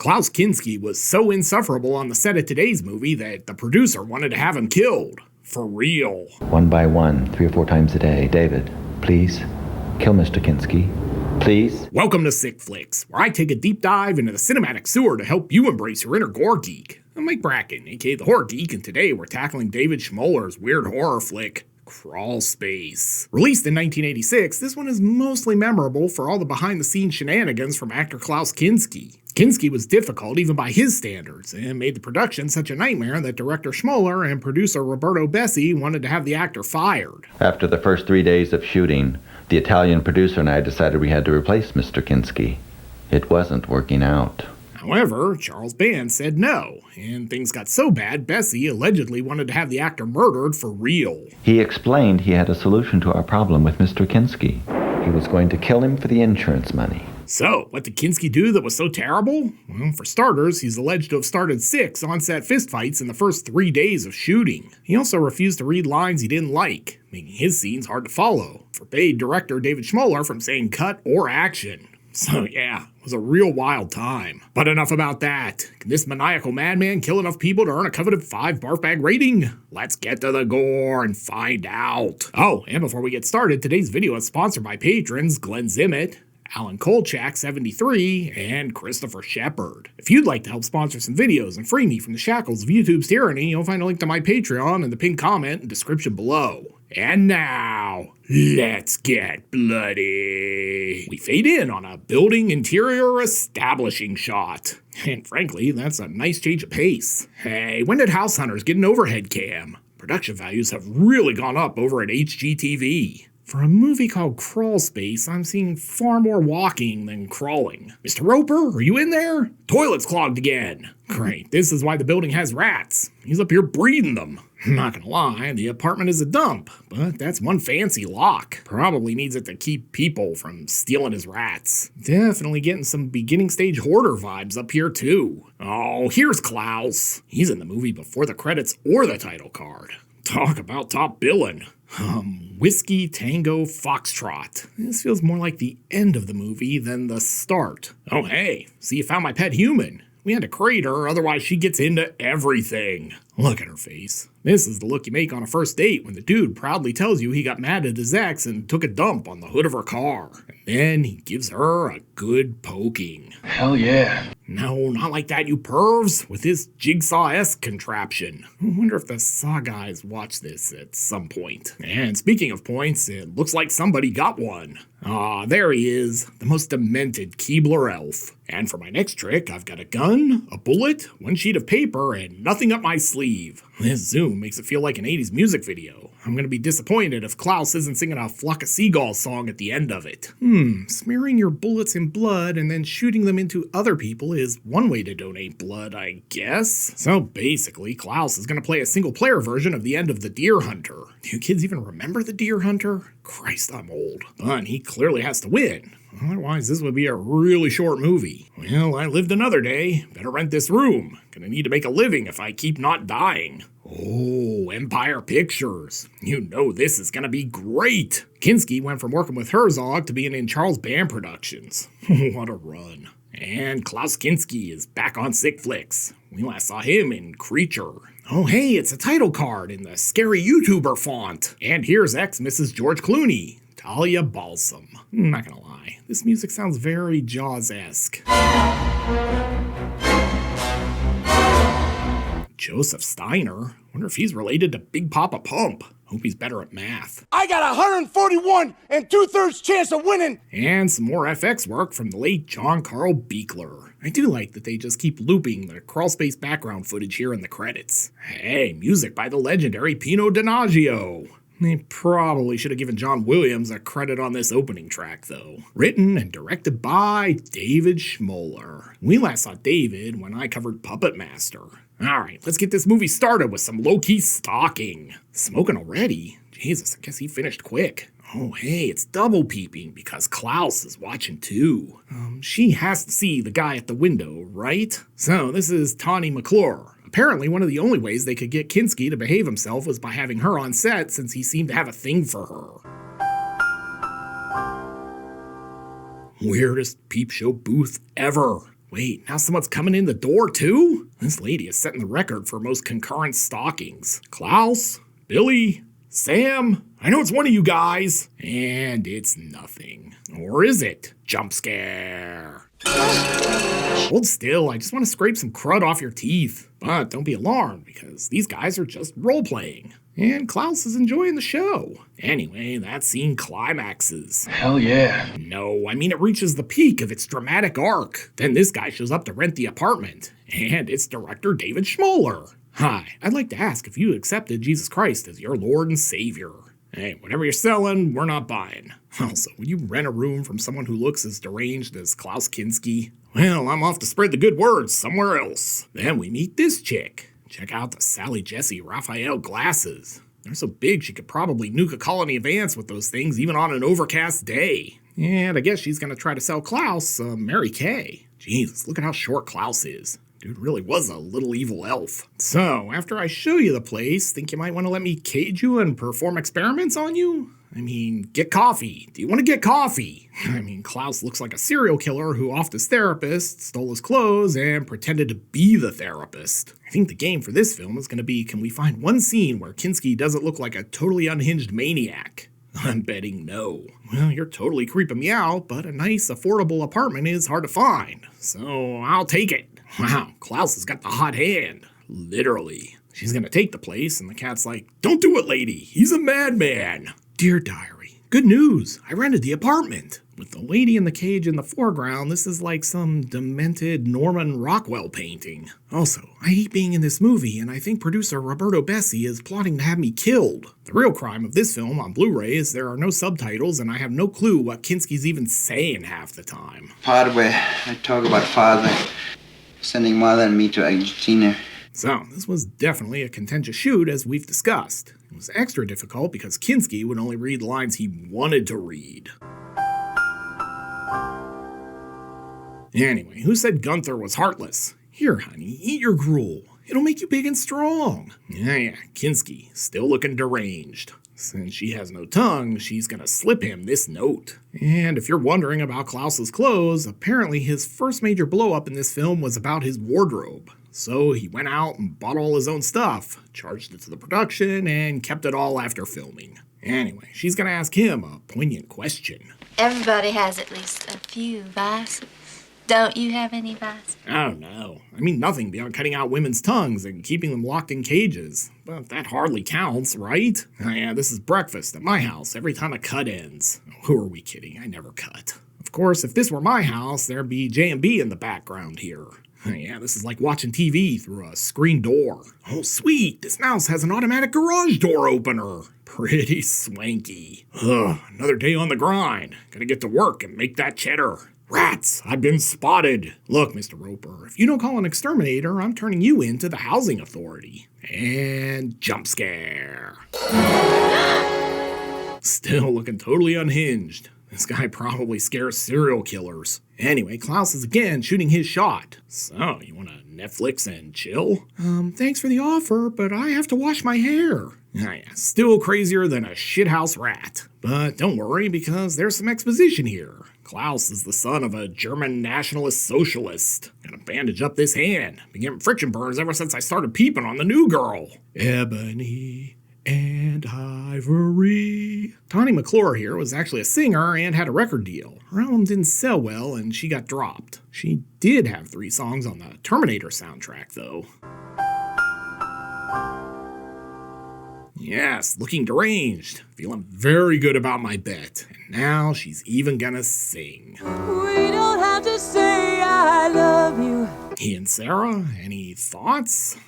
Klaus Kinski was so insufferable on the set of today's movie that the producer wanted to have him killed. For real. One by one, 3 or 4 times a day. David, please, kill Mr. Kinski. Please. Welcome to Sick Flicks, where I take a deep dive into the cinematic sewer to help you embrace your inner gore geek. I'm Mike Bracken, aka the Horror Geek, and today we're tackling David Schmoeller's weird horror flick, Crawlspace. Released in 1986, this one is mostly memorable for all the behind-the-scenes shenanigans from actor Klaus Kinski. Kinski was difficult even by his standards, and made the production such a nightmare that director Schmoeller and producer Roberto Bessi wanted to have the actor fired. After the first 3 days of shooting, the Italian producer and I decided we had to replace Mr. Kinski. It wasn't working out. However, Charles Band said no, and things got so bad Bessi allegedly wanted to have the actor murdered for real. He explained he had a solution to our problem with Mr. Kinski. He was going to kill him for the insurance money. So, what did Kinski do that was so terrible? Well, for starters, he's alleged to have started 6 on-set fistfights in the first 3 days of shooting. He also refused to read lines he didn't like, making his scenes hard to follow. Forbade director David Schmoeller from saying cut or action. So yeah, it was a real wild time. But enough about that. Can this maniacal madman kill enough people to earn a coveted 5 barf bag rating? Let's get to the gore and find out. Oh, and before we get started, today's video is sponsored by patrons Glenn Zimmett, Alan Kolchak, 73, and Christopher Shepard. If you'd like to help sponsor some videos and free me from the shackles of YouTube's tyranny, you'll find a link to my Patreon in the pinned comment and description below. And now, let's get bloody. We fade in on a building interior establishing shot. And frankly, that's a nice change of pace. Hey, when did House Hunters get an overhead cam? Production values have really gone up over at HGTV. For a movie called Crawlspace, I'm seeing far more walking than crawling. Mr. Roper, are you in there? Toilet's clogged again. Great, this is why the building has rats. He's up here breeding them. Not gonna lie, the apartment is a dump, but that's one fancy lock. Probably needs it to keep people from stealing his rats. Definitely getting some beginning stage hoarder vibes up here too. Oh, here's Klaus. He's in the movie before the credits or the title card. Talk about top billing. Whiskey Tango Foxtrot. This feels more like the end of the movie than the start. Oh hey, see you found my pet human. We had to crate her, otherwise she gets into everything. Look at her face. This is the look you make on a first date when the dude proudly tells you he got mad at his ex and took a dump on the hood of her car. And then he gives her a good poking. Hell yeah. No, not like that, you pervs, with his jigsaw-esque contraption. I wonder if the Saw guys watch this at some point. And speaking of points, it looks like somebody got one. Ah, there he is, the most demented Keebler elf. And for my next trick, I've got a gun, a bullet, 1 sheet of paper, and nothing up my sleeve. This zoom makes it feel like an 80s music video. I'm gonna be disappointed if Klaus isn't singing a Flock of Seagulls song at the end of it. Smearing your bullets in blood and then shooting them into other people is one way to donate blood, I guess. So basically, Klaus is gonna play a single-player version of the end of The Deer Hunter. Do you kids even remember The Deer Hunter? Christ, I'm old. But he clearly has to win. Otherwise, this would be a really short movie. Well, I lived another day. Better rent this room. Gonna need to make a living if I keep not dying. Oh, Empire Pictures. You know this is gonna be great. Kinski went from working with Herzog to being in Charles Band Productions. What a run. And Klaus Kinski is back on Sick Flicks. We last saw him in Creature. Oh hey, it's a title card in the scary YouTuber font. And here's ex-Mrs. George Clooney, Talia Balsam. Not gonna lie, this music sounds very Jaws-esque. Joseph Steiner? Wonder if he's related to Big Papa Pump. Hope he's better at math. I got 141 and 2/3 chance of winning. And some more FX work from the late John Carl Buechler. I do like that they just keep looping the Crawlspace background footage here in the credits. Hey, music by the legendary Pino Donaggio. They probably should have given John Williams a credit on this opening track, though. Written and directed by David Schmoeller. We last saw David when I covered Puppet Master. Alright, let's get this movie started with some low-key stalking. Smoking already? Jesus, I guess he finished quick. Oh hey, it's double peeping because Klaus is watching too. She has to see the guy at the window, right? So this is Tawny McClure. Apparently one of the only ways they could get Kinski to behave himself was by having her on set since he seemed to have a thing for her. Weirdest peep show booth ever. Wait, now someone's coming in the door too? This lady is setting the record for most concurrent stalkings. Klaus? Billy? Sam? I know it's one of you guys. And it's nothing. Or is it? Jump scare. Hold still, I just want to scrape some crud off your teeth. But don't be alarmed, because these guys are just role-playing. And Klaus is enjoying the show. Anyway, that scene climaxes. Hell yeah. No, I mean it reaches the peak of its dramatic arc. Then this guy shows up to rent the apartment. And it's director David Schmoeller. Hi, I'd like to ask if you accepted Jesus Christ as your Lord and Savior. Hey, whatever you're selling, we're not buying. Also, would you rent a room from someone who looks as deranged as Klaus Kinski? Well, I'm off to spread the good word somewhere else. Then we meet this chick. Check out the Sally Jesse Raphael glasses. They're so big she could probably nuke a colony of ants with those things even on an overcast day. And I guess she's gonna try to sell Klaus Mary Kay. Jesus, look at how short Klaus is. Dude really was a little evil elf. So, after I show you the place, think you might want to let me cage you and perform experiments on you? I mean, get coffee. Do you want to get coffee? I mean, Klaus looks like a serial killer who offed his therapist, stole his clothes, and pretended to be the therapist. I think the game for this film is going to be, can we find one scene where Kinski doesn't look like a totally unhinged maniac? I'm betting no. Well, you're totally creeping me out, but a nice, affordable apartment is hard to find. So, I'll take it. Wow, Klaus has got the hot hand. Literally. She's gonna take the place, and the cat's like, don't do it, lady. He's a madman. Dear diary, good news. I rented the apartment. With the lady in the cage in the foreground, this is like some demented Norman Rockwell painting. Also, I hate being in this movie, and I think producer Roberto Bessi is plotting to have me killed. The real crime of this film on Blu-ray is there are no subtitles, and I have no clue what Kinski's even saying half the time. Part where I talk about father sending mother and me to Argentina. So, this was definitely a contentious shoot, as we've discussed. It was extra difficult because Kinski would only read lines he wanted to read. Anyway, who said Gunther was heartless? Here, honey, eat your gruel. It'll make you big and strong. Yeah, Kinski, still looking deranged. Since she has no tongue, she's gonna slip him this note. And if you're wondering about Klaus's clothes, apparently his first major blow-up in this film was about his wardrobe. So he went out and bought all his own stuff, charged it to the production, and kept it all after filming. Anyway, she's gonna ask him a poignant question. Everybody has at least a few vices. Don't you have any vices? Oh no. I mean nothing beyond cutting out women's tongues and keeping them locked in cages. But that hardly counts, right? Oh yeah, this is breakfast at my house every time a cut ends. Who are we kidding? I never cut. Of course, if this were my house, there'd be J&B in the background here. Oh yeah, this is like watching TV through a screen door. Oh sweet, this mouse has an automatic garage door opener. Pretty swanky. Ugh, another day on the grind. Gotta get to work and make that cheddar. Rats, I've been spotted. Look, Mr. Roper, if you don't call an exterminator, I'm turning you into the housing authority. And jump scare. Still looking totally unhinged. This guy probably scares serial killers. Anyway, Klaus is again shooting his shot. So, you wanna Netflix and chill? Thanks for the offer, but I have to wash my hair. Ah, yeah, still crazier than a shithouse rat. But don't worry, because there's some exposition here. Klaus is the son of a German nationalist socialist. Gotta bandage up this hand. Been getting friction burns ever since I started peeping on the new girl. Ebony and Ivory. Tawny McClure here was actually a singer and had a record deal. Her album didn't sell well and she got dropped. She did have 3 songs on the Terminator soundtrack though. Yes, looking deranged. Feeling very good about my bet. And now she's even gonna sing. We don't have to say I love you. He and Sarah, any thoughts?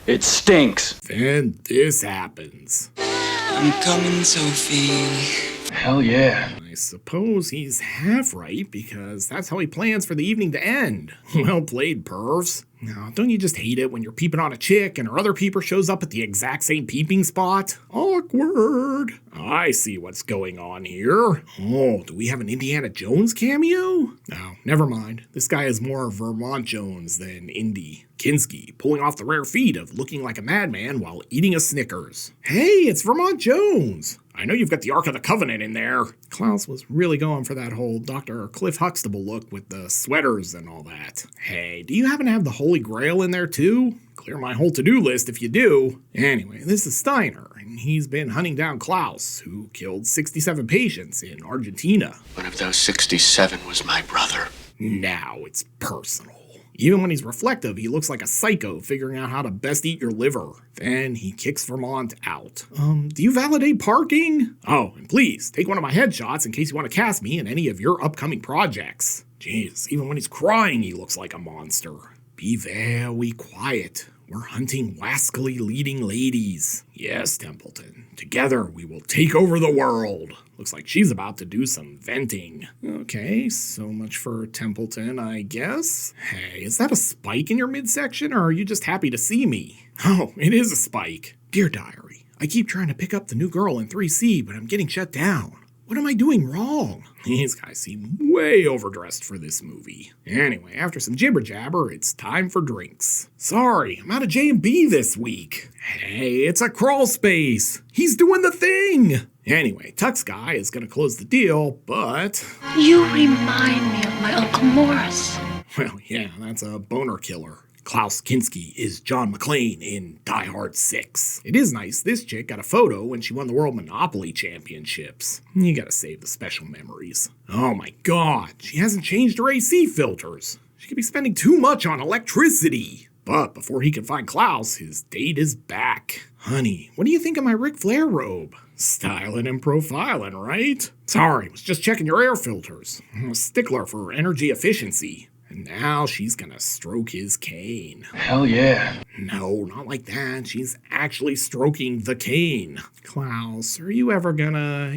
It stinks. Then this happens. I'm coming, Sophie. Hell yeah. I suppose he's half right, because that's how he plans for the evening to end. Well played, pervs. Now, don't you just hate it when you're peeping on a chick and her other peeper shows up at the exact same peeping spot? Awkward. I see what's going on here. Oh, do we have an Indiana Jones cameo? Oh, never mind. This guy is more Vermont Jones than Indy. Kinski, pulling off the rare feat of looking like a madman while eating a Snickers. Hey, it's Vermont Jones. I know you've got the Ark of the Covenant in there. Klaus was really going for that whole Dr. Cliff Huxtable look with the sweaters and all that. Hey, do you happen to have the Holy Grail in there too? Clear my whole to-do list if you do. Anyway, this is Steiner, and he's been hunting down Klaus, who killed 67 patients in Argentina. One of those 67 was my brother. Now it's personal. Even when he's reflective, he looks like a psycho figuring out how to best eat your liver. Then he kicks Vermont out. Do you validate parking? Oh, and please, take one of my headshots in case you want to cast me in any of your upcoming projects. Jeez, even when he's crying, he looks like a monster. Be very quiet. We're hunting wascally leading ladies. Yes, Templeton. Together, we will take over the world. Looks like she's about to do some venting. Okay, so much for Templeton, I guess. Hey, is that a spike in your midsection, or are you just happy to see me? Oh, it is a spike. Dear Diary, I keep trying to pick up the new girl in 3C, but I'm getting shut down. What am I doing wrong? These guys seem way overdressed for this movie. Anyway, after some jibber-jabber, it's time for drinks. Sorry, I'm out of J&B this week. Hey, it's a Crawlspace. He's doing the thing. Anyway, Tux Guy is going to close the deal, but... You remind me of my Uncle Morris. Well, yeah, that's a boner killer. Klaus Kinski is John McClane in Die Hard 6. It is nice this chick got a photo when she won the World Monopoly Championships. You gotta save the special memories. Oh my god, she hasn't changed her AC filters. She could be spending too much on electricity. But before he can find Klaus, his date is back. Honey, what do you think of my Ric Flair robe? Styling and profiling, right? Sorry, was just checking your air filters. I'm a stickler for energy efficiency. And now she's gonna stroke his cane. Hell yeah. No, not like that. She's actually stroking the cane. Klaus, are you ever gonna,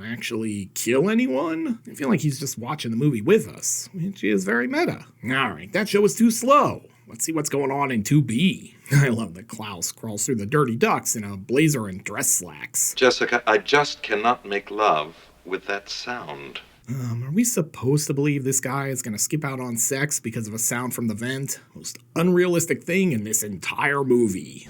actually kill anyone? I feel like he's just watching the movie with us, which is very meta. Alright, that show was too slow. Let's see what's going on in 2B. I love that Klaus crawls through the dirty ducts in a blazer and dress slacks. Jessica, I just cannot make love with that sound. Are we supposed to believe this guy is going to skip out on sex because of a sound from the vent? Most unrealistic thing in this entire movie.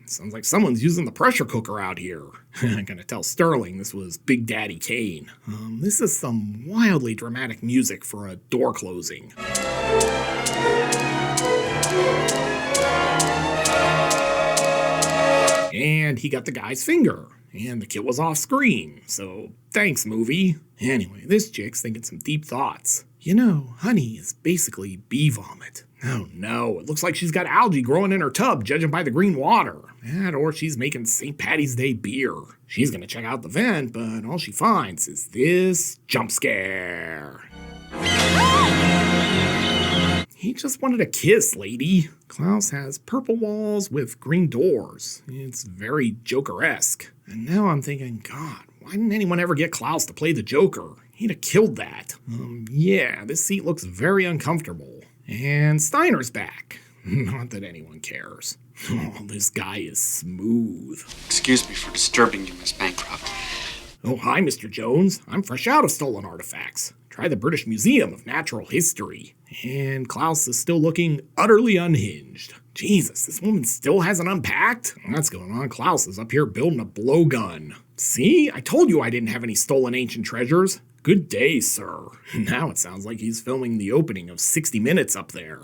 Sounds like someone's using the pressure cooker out here. I'm gonna tell Sterling this was Big Daddy Kane. This is some wildly dramatic music for a door closing. And he got the guy's finger. And the kid was off screen, so thanks, movie. Anyway, this chick's thinking some deep thoughts. Honey is basically bee vomit. Oh no, it looks like she's got algae growing in her tub, judging by the green water. That or she's making St. Patty's Day beer. She's gonna check out the vent, but all she finds is this jump scare. He just wanted a kiss, lady. Klaus has purple walls with green doors. It's very Joker-esque. And now I'm thinking, God, why didn't anyone ever get Klaus to play the Joker? He'd have killed that. Yeah, this seat looks very uncomfortable. And Steiner's back. Not that anyone cares. Oh, this guy is smooth. Excuse me for disturbing you, Miss Bancroft. Oh, hi, Mr. Jones. I'm fresh out of stolen artifacts. Try the British Museum of Natural History. And Klaus is still looking utterly unhinged. Jesus, this woman still hasn't unpacked? What's going on? Klaus is up here building a blowgun. See? I told you I didn't have any stolen ancient treasures. Good day, sir. Now it sounds like he's filming the opening of 60 Minutes up there.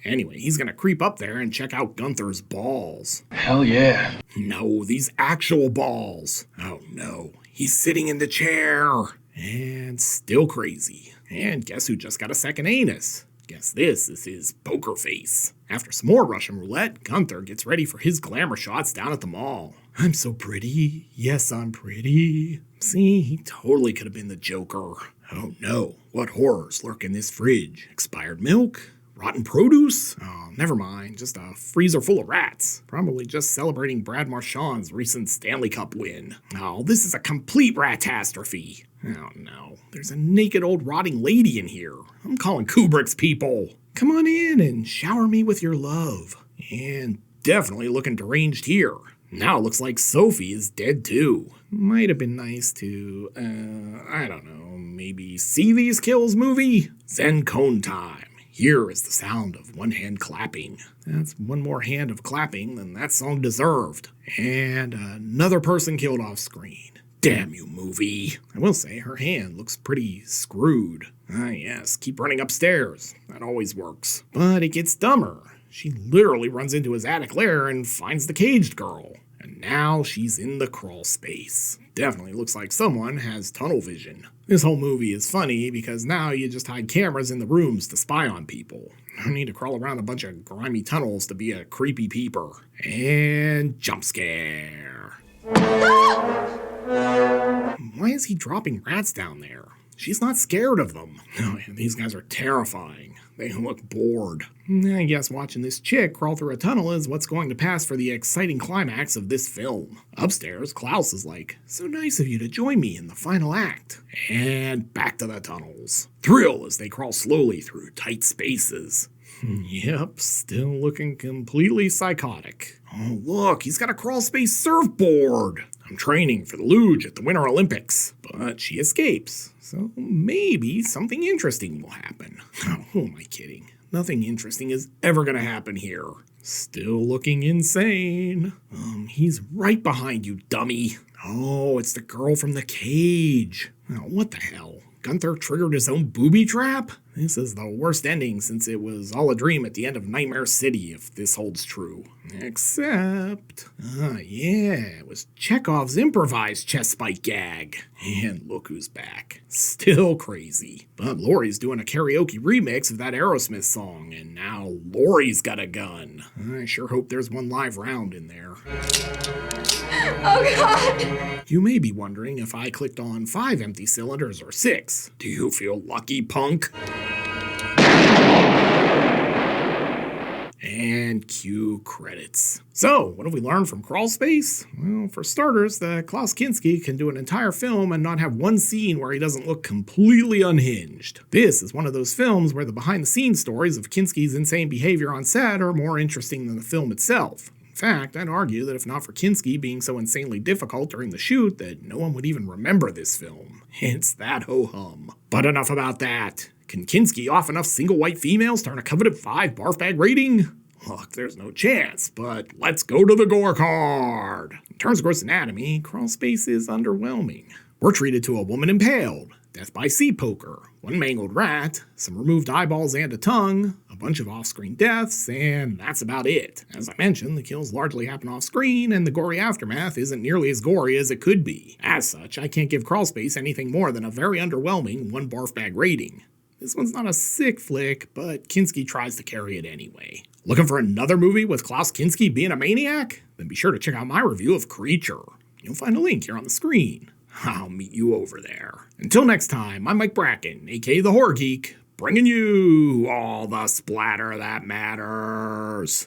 Anyway, he's gonna creep up there and check out Gunther's balls. Hell yeah. No, these actual balls. Oh no, he's sitting in the chair. And still crazy. And guess who just got a second anus? Guess this is his poker face. After some more Russian roulette, Gunther gets ready for his glamour shots down at the mall. I'm so pretty. Yes, I'm pretty. See, he totally could have been the Joker. Oh no, what horrors lurk in this fridge? Expired milk? Rotten produce? Oh, never mind. Just a freezer full of rats. Probably just celebrating Brad Marchand's recent Stanley Cup win. Oh, this is a complete ratastrophe. Oh no, there's a naked old rotting lady in here. I'm calling Kubrick's people. Come on in and shower me with your love. And definitely looking deranged here. Now it looks like Sophie is dead too. Might have been nice to, I don't know, maybe see these kills movie? Zen Cone time. Here is the sound of one hand clapping. That's one more hand of clapping than that song deserved. And another person killed off screen. Damn you, movie. I will say her hand looks pretty screwed. Ah yes, keep running upstairs. That always works. But it gets dumber. She literally runs into his attic lair and finds the caged girl. And now she's in the crawl space. Definitely looks like someone has tunnel vision. This whole movie is funny because now you just hide cameras in the rooms to spy on people. No need to crawl around a bunch of grimy tunnels to be a creepy peeper. And jump scare. Why is he dropping rats down there? She's not scared of them. Oh, yeah, these guys are terrifying. They look bored. I guess watching this chick crawl through a tunnel is what's going to pass for the exciting climax of this film. Upstairs, Klaus is like, so nice of you to join me in the final act. And back to the tunnels. Thrill as they crawl slowly through tight spaces. Yep, still looking completely psychotic. Oh look, he's got a crawlspace surfboard. I'm training for the luge at the Winter Olympics. But she escapes, so maybe something interesting will happen. Oh, who am I kidding? Nothing interesting is ever gonna happen here. Still looking insane. He's right behind you, dummy. Oh, it's the girl from the cage. Oh, what the hell? Gunther triggered his own booby trap? This is the worst ending since it was all a dream at the end of Nightmare City, if this holds true. Except, yeah, it was Chekhov's improvised chest spike gag. And look who's back. Still crazy. But Laurie's doing a karaoke remix of that Aerosmith song, and now Laurie's got a gun. I sure hope there's one live round in there. Oh, God! You may be wondering if I clicked on 5 empty cylinders or 6. Do you feel lucky, punk? And cue credits. So, what have we learned from Crawlspace? Well, for starters, the Klaus Kinski can do an entire film and not have one scene where he doesn't look completely unhinged. This is one of those films where the behind-the-scenes stories of Kinski's insane behavior on set are more interesting than the film itself. In fact, I'd argue that if not for Kinski being so insanely difficult during the shoot that no one would even remember this film. It's that ho-hum. But enough about that. Can Kinski off enough single white females to earn a coveted 5 barf bag rating? Look, there's no chance, but let's go to the gore card. In terms of gross anatomy, Crawlspace is underwhelming. We're treated to a woman impaled, death by sea poker, one mangled rat, some removed eyeballs and a tongue, a bunch of off-screen deaths, and that's about it. As I mentioned, the kills largely happen off-screen, and the gory aftermath isn't nearly as gory as it could be. As such, I can't give Crawlspace anything more than a very underwhelming 1 barf bag rating. This one's not a sick flick, but Kinski tries to carry it anyway. Looking for another movie with Klaus Kinski being a maniac? Then be sure to check out my review of Creature. You'll find a link here on the screen. I'll meet you over there. Until next time, I'm Mike Bracken, aka the Horror Geek, bringing you all the splatter that matters.